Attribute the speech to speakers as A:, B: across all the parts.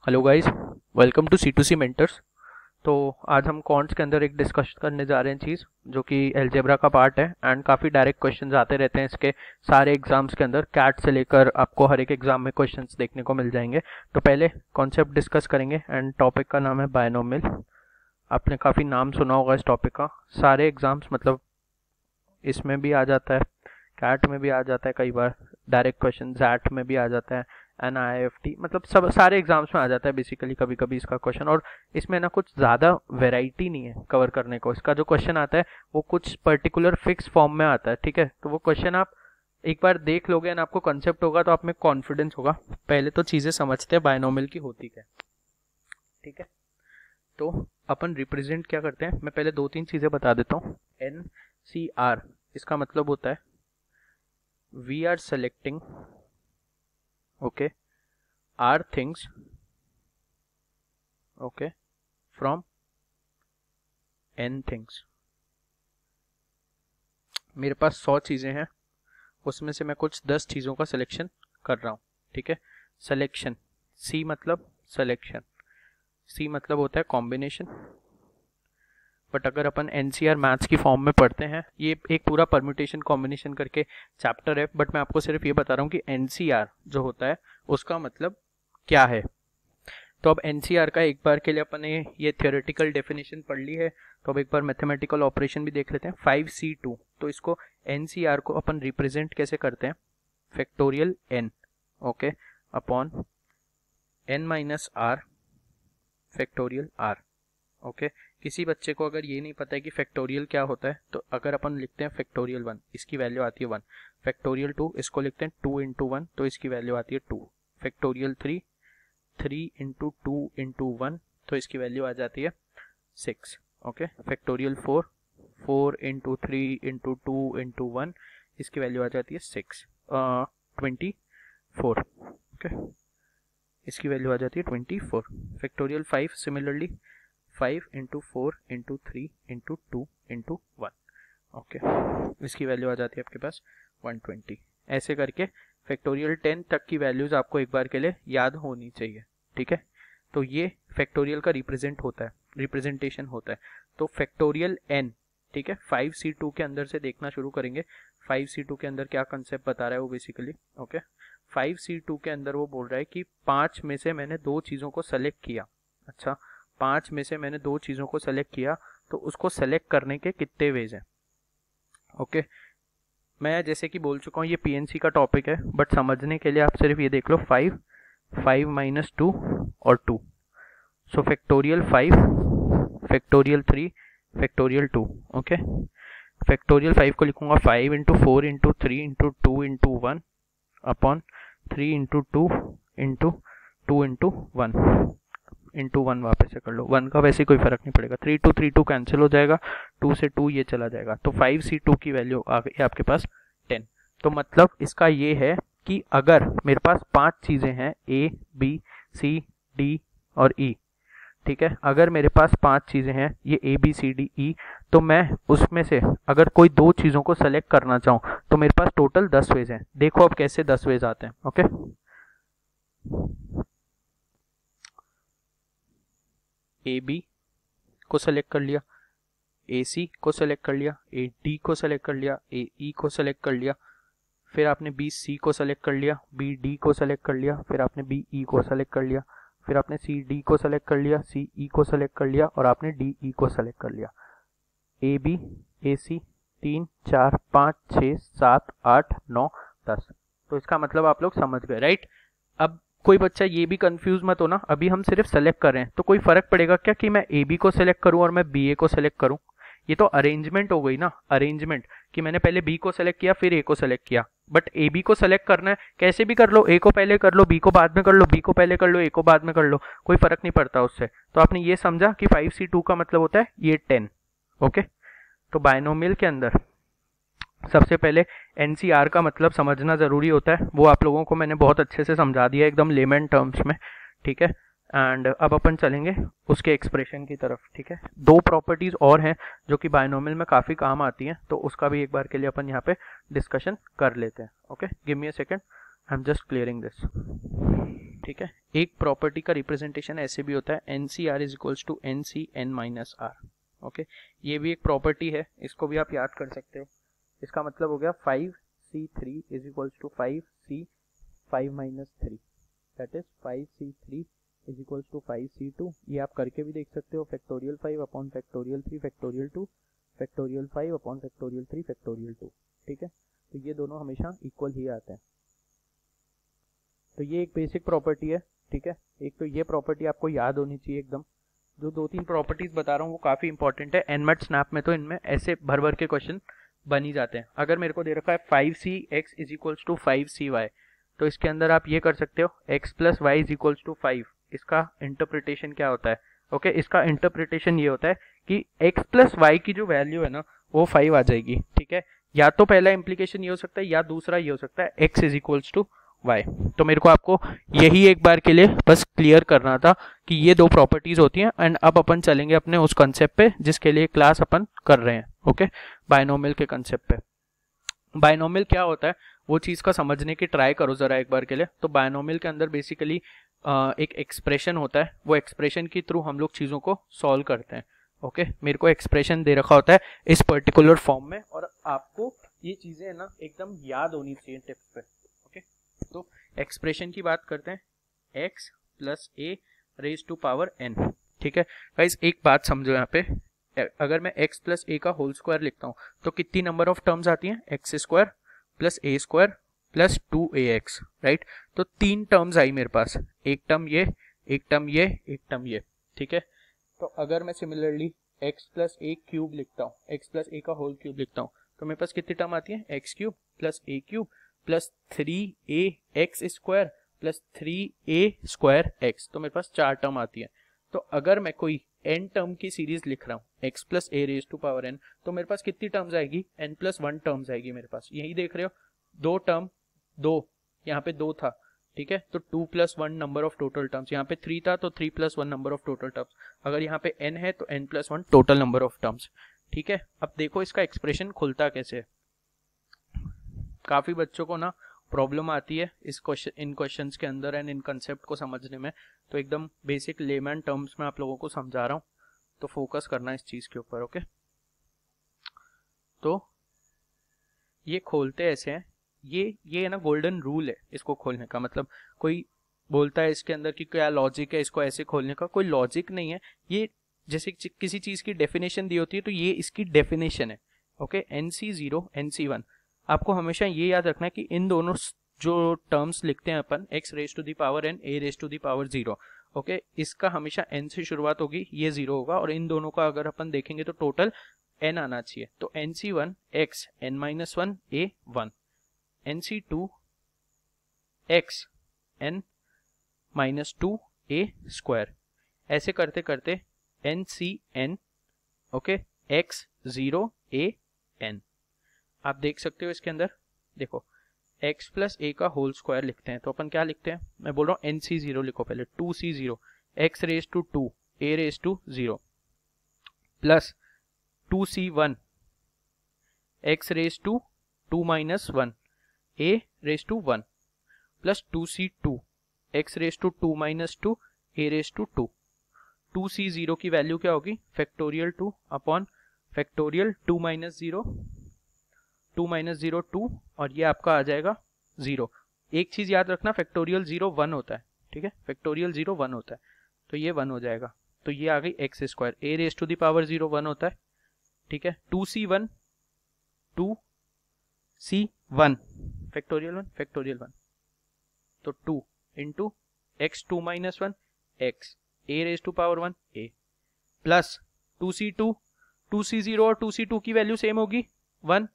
A: Hello guys, welcome to C2C mentors. तो आज हम क्वांट्स के अंदर एक डिस्कस करने जा रहे हैं चीज़ जो कि अलजेब्रा का पार्ट है एंड काफ़ी डायरेक्ट क्वेश्चंस आते रहते हैं इसके सारे एग्जाम्स के अंदर। कैट से लेकर आपको हर एक एग्जाम में क्वेश्चंस देखने को मिल जाएंगे। तो पहले कॉन्सेप्ट डिस्कस करेंगे एंड टॉपिक का नाम है बायनोमियल। आपने काफ़ी नाम सुना होगा इस टॉपिक का। सारे एग्जाम्स मतलब इसमें भी आ जाता है, कैट में भी आ जाता है, कई बार डायरेक्ट क्वेश्चन जैट में भी आ जाता है, NIFT मतलब सब सारे एग्जाम्स में आ जाता है बेसिकली कभी कभी इसका क्वेश्चन। और इसमें ना कुछ ज़्यादा वेराइटी नहीं है कवर करने को। इसका जो क्वेश्चन आता है वो कुछ पर्टिकुलर फिक्स फॉर्म में आता है, ठीक है। तो वो क्वेश्चन आप एक बार देख लोगे एंड आपको कॉन्सेप्ट होगा तो आप में कॉन्फिडेंस होगा। पहले तो चीज़ें समझते हैं बायनोमियल की होती क्या, ठीक है। तो अपन रिप्रेजेंट क्या करते हैं, मैं पहले दो तीन चीज़ें बता देता हूँ। NCR इसका मतलब होता है we are selecting okay are things okay from n things। मेरे पास 100 चीज़ें हैं, उसमें से मैं कुछ 10 चीज़ों का सिलेक्शन कर रहा हूँ, ठीक है। सिलेक्शन, C मतलब सिलेक्शन, C मतलब होता है कॉम्बिनेशन। बट अगर अपन NCR मैथ्स की फॉर्म में पढ़ते हैं, ये एक पूरा परम्यूटेशन कॉम्बिनेशन करके चैप्टर है, बट मैं आपको सिर्फ ये बता रहा हूँ कि NCR जो होता है उसका मतलब क्या है। तो अब NCR का एक बार के लिए अपन ने ये थियोरेटिकल डेफिनेशन पढ़ ली है, तो अब एक बार मैथमेटिकल ऑपरेशन भी देख लेते हैं। 5C2, तो इसको NCR को अपन रिप्रेजेंट कैसे करते हैं, factorial n okay upon n minus r factorial r okay. किसी बच्चे को अगर ये नहीं पता है कि फैक्टोरियल क्या होता है, तो अगर अपन लिखते हैं फैक्टोरियल 1, इसकी वैल्यू आती है 1। फैक्टोरियल 2, इसको लिखते हैं 2 इंटू 1, तो इसकी वैल्यू आती है 2। फैक्टोरियल 3, 3 इंटू 2 इंटू 1, तो इसकी वैल्यू आ जाती है 6 okay. Factorial 4, 4 into 3 into 2 into 1, इसकी वैल्यू आ जाती है 24 ओके, इसकी वैल्यू आ जाती है 24। Factorial 5 similarly 5 into 4 into 3 into 2 into 1 okay, इसकी वैल्यू आ जाती है आपके पास 120। ऐसे करके फैक्टोरियल 10 तक की वैल्यूज आपको एक बार के लिए याद होनी चाहिए, ठीक है। तो ये फैक्टोरियल का रिप्रेजेंटेशन होता है। तो फैक्टोरियल n, ठीक है, 5C2 के अंदर से देखना शुरू करेंगे। 5C2 के अंदर क्या कंसेप्ट बता रहा है वो बेसिकली ओके। 5C2 के अंदर वो बोल रहा है कि 5 में से मैंने 2 चीज़ों को सेलेक्ट किया। अच्छा, 5 में से मैंने 2 चीज़ों को सेलेक्ट किया, तो उसको सेलेक्ट करने के कितने वेज हैं ओके। मैं जैसे कि बोल चुका हूँ ये PNC का टॉपिक है, बट समझने के लिए आप सिर्फ ये देख लो 5, 5 माइनस 2 और 2। So factorial 5, factorial 3, factorial 2 okay. Factorial 5 को लिखूंगा 5 into 4 into 3 into 2 into 1 upon 3 into 2 into 2 into 1 into 1 वापस से कर लो। 1 का वैसे कोई फर्क नहीं पड़ेगा, 3 2 3 2 कैंसिल हो जाएगा, 2 से 2 ये चला जाएगा, तो 5C2 की वैल्यू आ गई आपके पास 10। तो मतलब इसका ये है कि अगर मेरे पास 5 चीज़ें हैं A B C D और E, ठीक है, अगर मेरे पास 5 चीज़ें हैं ये A B C D E, तो मैं उसमें से अगर कोई 2 चीज़ों को सेलेक्ट करना चाहूँ तो मेरे पास टोटल 10 वेज हैं। देखो अब कैसे 10 वेज आते हैं ओके। ए बी को सेलेक्ट कर लिया, ए सी को सेलेक्ट कर लिया, ए डी को सेलेक्ट कर लिया, ए ई को सेलेक्ट कर लिया, फिर आपने बी सी को सेलेक्ट कर लिया, बी डी को सेलेक्ट कर लिया, फिर आपने बी ई को सेलेक्ट कर लिया, फिर आपने सी डी को सेलेक्ट कर लिया, सी ई को सेलेक्ट कर लिया और आपने डी ई को सेलेक्ट कर लिया। A B A C 3 4 5 6 7 8 9 10। तो इसका मतलब आप लोग समझ गए, राइट। अब कोई बच्चा ये भी कंफ्यूज मत हो ना, अभी हम सिर्फ सेलेक्ट कर रहे हैं, तो कोई फर्क पड़ेगा क्या कि मैं ए बी को सेलेक्ट करूं और मैं बी ए को सेलेक्ट करूं। ये तो अरेंजमेंट हो गई ना, अरेंजमेंट कि मैंने पहले बी को सेलेक्ट किया फिर ए को सेलेक्ट किया। बट ए बी को सेलेक्ट करना है कैसे भी कर लो, ए को पहले कर लो, बी को बाद में कर लो, बी को पहले कर लो, ए को बाद में कर लो, कोई फर्क नहीं पड़ता उससे। तो आपने ये समझा कि 5C2 का मतलब होता है ये 10 ओके। तो बायनोमियल के अंदर सबसे पहले NCR का मतलब समझना ज़रूरी होता है, वो आप लोगों को मैंने बहुत अच्छे से समझा दिया एकदम लेमन टर्म्स में, ठीक है। एंड अब अपन चलेंगे उसके एक्सप्रेशन की तरफ, ठीक है। 2 प्रॉपर्टीज़ और हैं जो कि बायनोमियल में काफ़ी काम आती हैं, तो उसका भी एक बार के लिए अपन यहाँ पे डिस्कशन कर लेते हैं okay. Give me a second, I am just clearing this. ठीक है। एक प्रॉपर्टी का रिप्रेजेंटेशन ऐसे भी होता है, NCR is equals to NCN minus R। Okay, ये भी एक प्रॉपर्टी है, इसको भी आप याद कर सकते हो। इसका मतलब हो गया 5C3 is equals to 5C5 minus 3, that is 5C3 is equals to 5C2। ये आप करके भी देख सकते हो, factorial 5 upon factorial 3 factorial 2 factorial 5 upon factorial 3 factorial 2। ठीक है, तो ये दोनों हमेशा इक्वल ही आते हैं। तो ये एक बेसिक प्रॉपर्टी है। ठीक है, एक तो ये प्रॉपर्टी आपको याद होनी चाहिए एकदम। जो 2-3 प्रॉपर्टीज बता रहा हूँ वो काफी इंपॉर्टेंट है। एनमेट स्नैप में तो इनमें ऐसे भर भर के क्वेश्चन बन ही जाते हैं। अगर मेरे को दे रखा है 5cx is equals to 5cy, तो इसके अंदर आप ये कर सकते हो x plus Y is equals to 5। इसका इंटरप्रिटेशन क्या होता है? ओके, इसका इंटरप्रिटेशन ये होता है कि x प्लस वाई की जो वैल्यू है ना वो 5 आ जाएगी। ठीक है, या तो पहला इंप्लीकेशन ये हो सकता है या दूसरा ये हो सकता है x is equals to Y. तो मेरे को आपको यही एक बार के लिए बस क्लियर करना था कि ये दो प्रॉपर्टीज होती हैं। एंड अब अपन चलेंगे अपने उस कंसेप्ट पे जिसके लिए क्लास अपन कर रहे हैं। ओके, बायनोमियल के कंसेप्ट पे। बायनोमियल क्या होता है वो चीज का समझने की ट्राई करो जरा एक बार के लिए। तो बायनोमियल के अंदर बेसिकली एक एक्सप्रेशन होता है, वो एक्सप्रेशन के थ्रू हम लोग चीजों को सॉल्व करते हैं। ओके, मेरे को एक्सप्रेशन दे रखा होता है इस पर्टिकुलर फॉर्म में, और आपको ये चीजें है ना एकदम याद होनी चाहिए टिप्स पे। ओके, तो एक्सप्रेशन की बात करते हैं, x plus A raise to power n। ठीक है गाइस, एक बात समझो यहाँ पे, अगर मैं x प्लस ए का होल स्क्वायर लिखता हूँ तो कितनी नंबर ऑफ टर्म्स आती हैं? x स्क्वायर प्लस ए स्क्वायर प्लस 2ax, राइट। तो 3 टर्म्स आई मेरे पास, एक टर्म ये, एक टर्म ये, एक टर्म ये। ठीक है, तो अगर मैं similarly x plus a cube लिखता हूँ, x प्लस ए का होल क्यूब लिखता हूँ, तो मेरे पास कितनी टर्म आती है? x cube plus a cube plus 3ax square plus 3a square x। तो मेरे पास 4 टर्म आती है। तो अगर मैं कोई n टर्म की सीरीज लिख रहा हूँ x plus A raise to power n, तो मेरे पास कितनी टर्म्स आएगी? n प्लस 1 टर्म्स आएगी मेरे पास। यही देख रहे हो, 2 टर्म, 2 यहाँ पे 2 था। ठीक है, तो 2 plus 1 number of total terms, यहाँ पे 3 था तो 3 plus 1 number of total terms. अगर यहाँ पे n है तो n plus 1 total number of terms. ठीक है, अब देखो इसका एक्सप्रेशन खुलता कैसे है। काफी बच्चों को ना प्रॉब्लम आती है इन क्वेश्चंस के अंदर एंड इन कंसेप्ट को समझने में, तो एकदम बेसिक लेमैन टर्म्स में आप लोगों को समझा रहा हूँ, तो फोकस करना इस चीज के ऊपर। ओके, तो ये खोलते ऐसे हैं, ये है ना गोल्डन रूल है इसको खोलने का। मतलब कोई बोलता है इसके अंदर कि क्या लॉजिक है इसको ऐसे खोलने का, कोई लॉजिक नहीं है। ये जैसे किसी चीज की डेफिनेशन दी होती है तो ये इसकी डेफिनेशन है। ओके, NC0 NC1, आपको हमेशा ये याद रखना है कि इन दोनों जो टर्म्स लिखते हैं अपन, x raise to the power n, a raise to the power 0, okay, इसका हमेशा n से शुरुआत होगी, ये 0 होगा, और इन दोनों का अगर अपन देखेंगे तो टोटल n आना चाहिए। तो NC1 x n minus 1 a 1, NC2 x n minus 2 a square, ऐसे करते करते NCn, okay, x 0 a n। आप देख सकते हो इसके अंदर, देखो x प्लस ए का होल स्क्वायर लिखते हैं तो अपन क्या लिखते हैं? मैं बोल रहा हूँ NC0 लिखो पहले, 2C0 x raise to 2 a raise to 0 plus 2C1 x raise to 2 minus 1 a raise to 1 plus 2C2 x raise to 2 minus 2 a raise to 2। 2C0 की वैल्यू क्या होगी? Factorial 2 upon factorial 2 minus 0, 2 minus 0 2, और ये आपका आ जाएगा 0। एक चीज याद रखना, फैक्टोरियल 0 1 होता है। ठीक है, फैक्टोरियल 0 1 होता है, तो ये 1 हो जाएगा। तो ये आ गई x square, a raise to the power 0 1 होता है। ठीक है, 2C1 2C1 फैक्टोरियल 1 फैक्टोरियल 1, तो 2 into x 2 minus 1 x a raise to power 1 a plus 2C2 2C0 और 2C2 की वैल्यू सेम होगी 1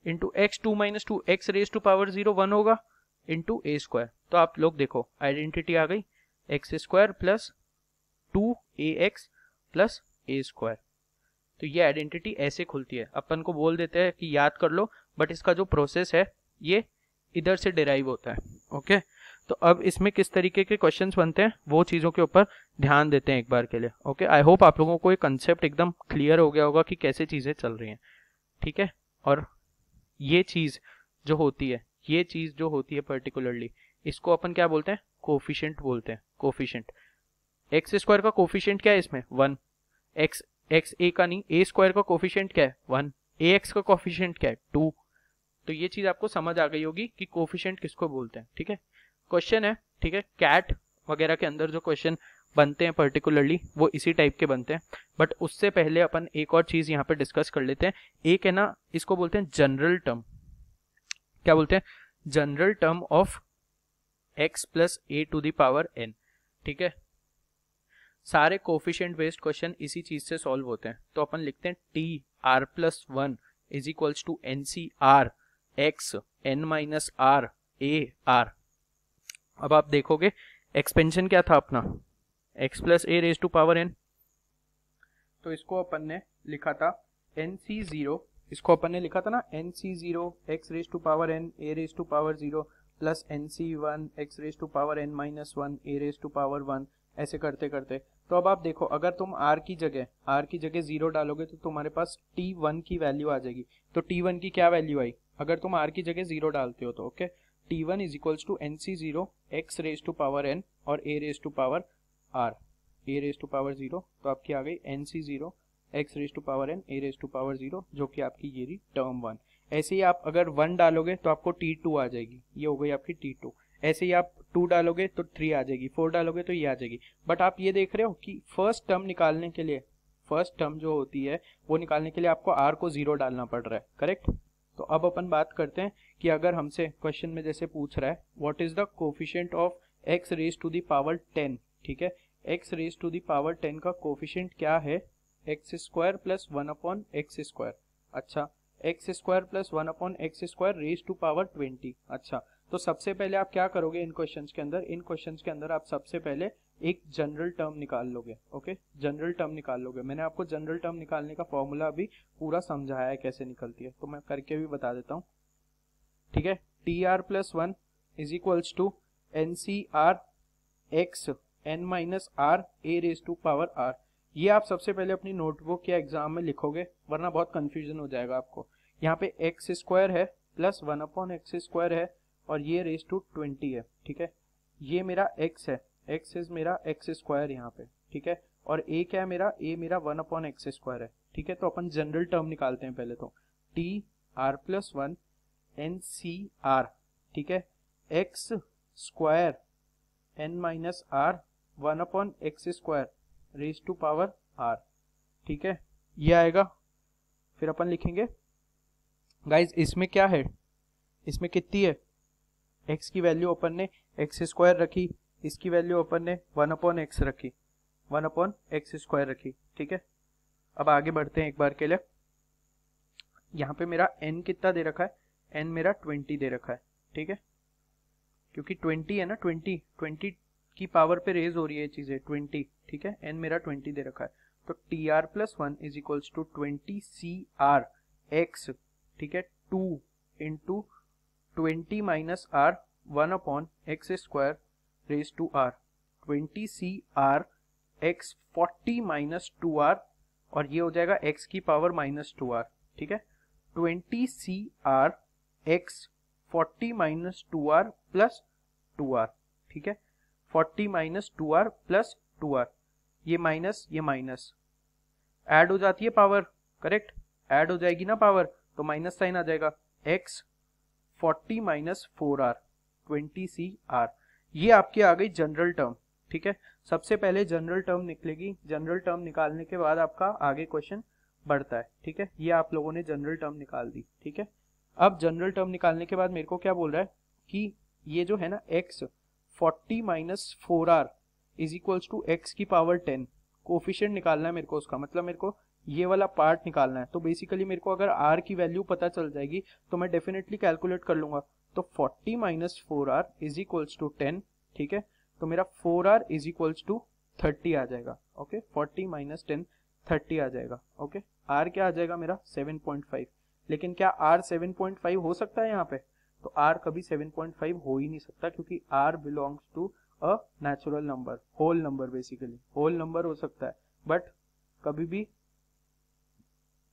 A: into x 2 minus 2 x raise to power 0 1 होगा इंटू a स्क्वायर। तो आप लोग देखो आइडेंटिटी आ गई, x square plus 2ax plus a square. तो ये आइडेंटिटी ऐसे खुलती है। अपन को बोल देते हैं कि याद कर लो, बट इसका जो प्रोसेस है ये इधर से डिराइव होता है। ओके, तो अब इसमें किस तरीके के क्वेश्चंस बनते हैं वो चीजों के ऊपर ध्यान देते हैं एक बार के लिए। ओके, आई होप आप लोगों को ये कंसेप्ट एकदम क्लियर हो गया होगा कि कैसे चीजें चल रही हैं। ठीक है, और ये चीज जो होती है पर्टिकुलरली, इसको अपन क्या बोलते हैं? कोफिशिएंट बोलते हैं, कोफिशिएंट। एक्स स्क्वायर का कोफिशिएंट क्या है इसमें 1, एक्स ए का नहीं, ए स्क्वायर का कोफिशिएंट क्या है 1, ए एक्स का कोफिशिएंट क्या है 2। तो ये चीज आपको समझ आ गई होगी कि कोफिशिएंट किसको बोलते हैं, ठीक है। क्वेश्चन है, ठीक है, कैट वगैरह के अंदर जो क्वेश्चन बनते हैं पर्टिकुलरली वो इसी टाइप के बनते हैं। बट उससे पहले अपन एक और चीज यहाँ पे डिस्कस कर लेते हैं। एक है ना, इसको बोलते हैं जनरल टर्म। क्या बोलते हैं? General term of x plus A to the power n, ठीक है। सारे कोफिशिएंट बेस्ड क्वेश्चन इसी चीज से सॉल्व होते हैं। तो अपन लिखते हैं T R plus 1 is equals to N C R X N minus R A R. अब आप देखोगे एक्सपेंशन क्या था अपना, x plus A raise to power n। तो इसको अपन ने लिखा था nc0, इसको अपन ने लिखा था ना nc0 x raise to power n a raise to power 0 plus nc1 x raise to power n minus 1 a raise to power 1, ऐसे करते करते। तो अब आप देखो, अगर तुम r की जगह 0 डालोगे तो तुम्हारे पास t1 की वैल्यू आ जाएगी। तो t1 की क्या वैल्यू आई अगर तुम r की जगह 0 डालते हो तो? Okay, t1 is equals to nc0 x raise to power n और a raise to power r, a raise to power 0। तो आपकी आ गई nc0 x raise to power n a raise to power 0, जो कि आपकी ये रही टर्म 1। ऐसे ही आप अगर 1 डालोगे तो आपको t2 आ जाएगी, ये हो गई आपकी t2। ऐसे ही आप 2 डालोगे तो 3 आ जाएगी, 4 डालोगे तो ये आ जाएगी। बट आप ये देख रहे हो कि फर्स्ट टर्म निकालने के लिए, फर्स्ट टर्म जो होती है वो निकालने के लिए आपको r को 0 डालना पड़ रहा है, करेक्ट। तो अब अपन बात करते हैं कि अगर हमसे क्वेश्चन में जैसे पूछ रहा है what is the coefficient of x raise to the power 10, ठीक है। x raise to the power 10 का कोफिशिएंट क्या है? X square plus 1 upon x square. अच्छा, x square plus 1 upon x square raise to power 20। अच्छा, तो सबसे पहले आप क्या करोगे इन क्वेश्चंस के अंदर? इन क्वेश्चंस के अंदर आप सबसे पहले एक जनरल टर्म निकाल लोगे। ओके, जनरल टर्म निकाल लोगे। मैंने आपको जनरल टर्म निकालने का फॉर्मूला अभी पूरा समझाया है कैसे निकलती है, तो मैं करके भी बता देता हूँ, ठीक है। T R plus 1 is equals to N C R X N minus R A raise to power R. ये आप सबसे पहले अपनी नोटबुक या एग्जाम में लिखोगे, वरना बहुत कंफ्यूजन हो जाएगा आपको। यहाँ पे एक्स स्क्वायर है प्लस 1 अपॉन एक्स स्क्वायर है और ये रेज टू 20 है, ठीक है। ये मेरा x है, x इज मेरा एक्स स्क्वायर यहाँ पे, ठीक है। और a क्या है मेरा? a मेरा 1 अपॉन एक्स स्क्वायर है, ठीक है। तो अपन जनरल टर्म निकालते हैं पहले। तो T R plus 1 N C R, ठीक है, x square N minus R 1 upon x square raise to power r, ठीक है, ये आएगा। फिर अपन लिखेंगे गाइज इसमें क्या है, इसमें कितनी है x की वैल्यू अपन ने एक्स स्क्वायर रखी, इसकी वैल्यू अपन ने 1 अपॉन एक्स रखी, 1 अपॉन एक्स स्क्वायर रखी, ठीक है। अब आगे बढ़ते हैं एक बार के लिए। यहाँ पे मेरा n कितना दे रखा है? n मेरा 20 दे रखा है, ठीक है, क्योंकि 20 है ना, 20 की पावर पे रेज हो रही है चीजें 20, ठीक है। n मेरा 20 दे रखा है। तो T R plus 1 is equals to 20 C R X, ठीक है, 2 into 20 minus R 1 upon x square raise to R, 20 C R X 40 minus 2 R, और ये हो जाएगा x की पावर माइनस 2 आर, ठीक है। 20 C R X 40 minus 2 R plus 2 R, ठीक है, 40 माइनस 2 आर प्लस 2 आर, ये माइनस ऐड हो जाती है पावर, करेक्ट, ऐड हो जाएगी ना पावर, तो माइनस साइन आ जाएगा, x 40 माइनस 4r 20cr। ये आपकी आ गई जनरल टर्म, ठीक है। सबसे पहले जनरल टर्म निकलेगी, जनरल टर्म निकालने के बाद आपका आगे क्वेश्चन बढ़ता है, ठीक है। ये आप लोगों ने जनरल टर्म निकाल दी, ठीक है। अब जनरल टर्म निकालने के बाद मेरे को क्या बोल रहा है कि ये जो है ना x 40 minus 4r is equals to X की पावर 10, कोफिशिएंट निकालना है मेरे को उसका, मतलब मेरे को ये वाला पार्ट निकालना है। तो बेसिकली मेरे को अगर r की वैल्यू पता चल जाएगी तो मैं डेफिनेटली कैलकुलेट कर लूंगा। तो 40 minus 4r is equals to 10, ठीक है। तो मेरा 4r इज इक्वल्स टू 30 आ जाएगा, ओके। 40 माइनस 10 30 आ जाएगा, ओके। r क्या आ जाएगा मेरा 7.5, लेकिन क्या r 7.5 हो सकता है यहाँ पे? तो r कभी 7.5 हो ही नहीं सकता, क्योंकि r belongs to a natural number, whole number, basically whole number हो सकता है बट कभी भी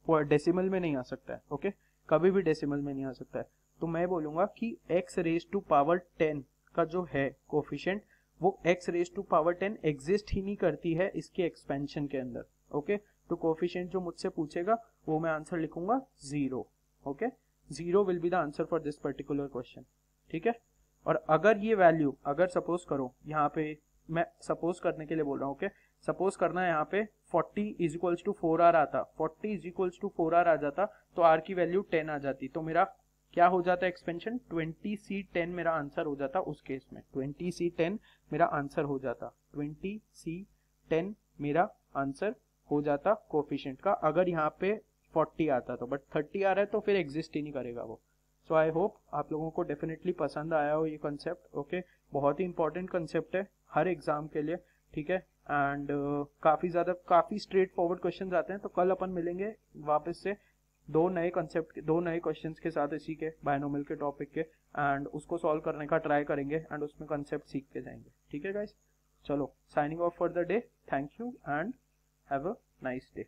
A: डेसिमल में नहीं आ सकता है, ओके, कभी भी डेसिमल में नहीं आ सकता है। तो मैं बोलूंगा कि x रेज टू पावर 10 का जो है कोफिशिएंट वो x raise to power 10 exist ही नहीं करती है इसके एक्सपेंशन के अंदर। ओके तो कोफिशिएंट जो मुझसे पूछेगा वो मैं आंसर लिखूंगा 0। Okay 0 will be the answer for this particular question. ठीक है, और अगर ये वैल्यू, अगर सपोज करो यहाँ पे, मैं सपोज करने के लिए बोल रहा हूँ, ओके सपोज करना है यहाँ पे 40 इज इक्वल्स टू 4r आता, 40 इज इक्वल्स टू 4r आ जाता तो r की वैल्यू 10 आ जाती, तो मेरा क्या हो जाता एक्सपेंशन, 20C10 मेरा आंसर हो जाता उस केस में, 20C10 मेरा आंसर हो जाता, 20C10 मेरा आंसर हो जाता कोफिशिएंट का, अगर यहाँ पे 40 आता तो, बट 30 आ रहा है तो फिर एग्जिस्ट ही नहीं करेगा वो। सो आई होप आप लोगों को डेफिनेटली पसंद आया हो ये कंसेप्ट। ओके बहुत ही इंपॉर्टेंट कंसेप्ट है हर एग्जाम के लिए। ठीक है, एंड काफ़ी स्ट्रेट फॉरवर्ड क्वेश्चन आते हैं, तो कल अपन मिलेंगे वापस से दो नए क्वेश्चंस के साथ इसी के बायनोमियल के टॉपिक के, एंड उसको सॉल्व करने का ट्राई करेंगे एंड उसमें कंसेप्ट सीख के जाएंगे। ठीक है गाइस, चलो signing off for the day, thank you and have a nice day.